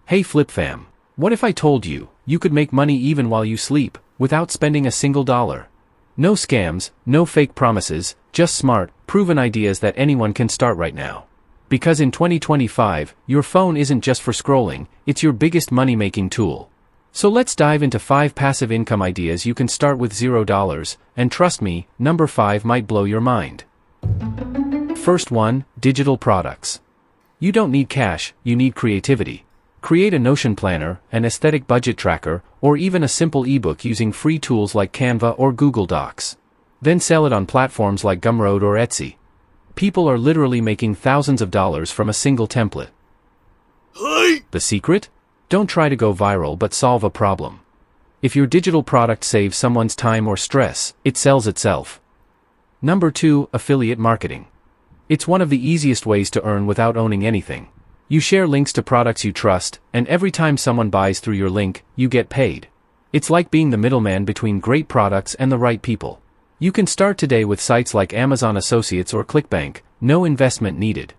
Hey Flip Fam. What if I told you, you could make money even while you sleep, without spending a single dollar? No scams, no fake promises, just smart, proven ideas that anyone can start right now. Because in 2025, your phone isn't just for scrolling, it's your biggest money-making tool. So let's dive into 5 passive income ideas you can start with $0, and trust me, number 5 might blow your mind. First one, digital products. You don't need cash, you need creativity. Create a Notion planner, an aesthetic budget tracker, or even a simple ebook using free tools like Canva or Google Docs. Then sell it on platforms like Gumroad or Etsy. People are literally making thousands of dollars from a single template. The secret? Don't try to go viral but solve a problem. If your digital product saves someone's time or stress, it sells itself. Number 2, affiliate marketing. It's one of the easiest ways to earn without owning anything. You share links to products you trust, and every time someone buys through your link, you get paid. It's like being the middleman between great products and the right people. You can start today with sites like Amazon Associates or ClickBank, no investment needed.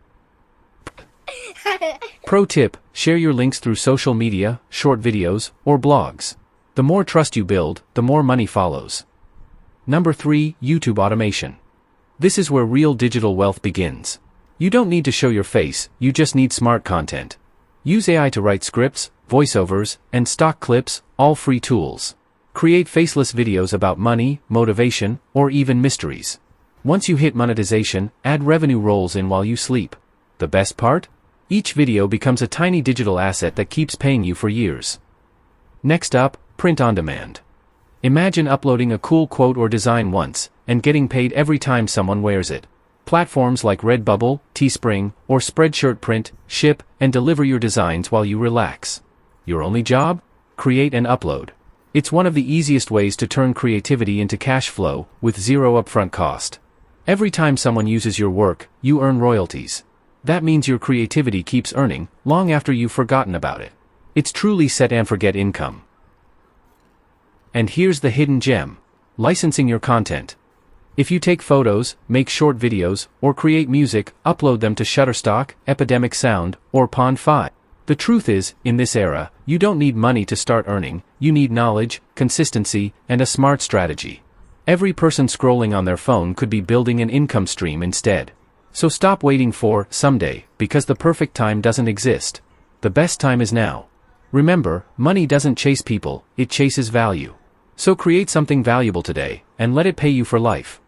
Pro tip, share your links through social media, short videos, or blogs. The more trust you build, the more money follows. Number 3, YouTube automation. This is where real digital wealth begins. You don't need to show your face, you just need smart content. Use AI to write scripts, voiceovers, and stock clips, all free tools. Create faceless videos about money, motivation, or even mysteries. Once you hit monetization, add revenue rolls in while you sleep. The best part? Each video becomes a tiny digital asset that keeps paying you for years. Next up, print on demand. Imagine uploading a cool quote or design once, and getting paid every time someone wears it. Platforms like Redbubble, Teespring, or Spreadshirt print, ship, and deliver your designs while you relax. Your only job? Create and upload. It's one of the easiest ways to turn creativity into cash flow, with zero upfront cost. Every time someone uses your work, you earn royalties. That means your creativity keeps earning, long after you've forgotten about it. It's truly set and forget income. And here's the hidden gem: licensing your content. If you take photos, make short videos, or create music, upload them to Shutterstock, Epidemic Sound, or Pond5. The truth is, in this era, you don't need money to start earning, you need knowledge, consistency, and a smart strategy. Every person scrolling on their phone could be building an income stream instead. So stop waiting for someday, because the perfect time doesn't exist. The best time is now. Remember, money doesn't chase people, it chases value. So create something valuable today, and let it pay you for life.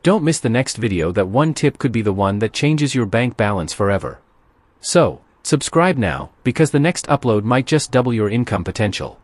Don't miss the next video. That one tip could be the one that changes your bank balance forever. So, subscribe now, because the next upload might just double your income potential.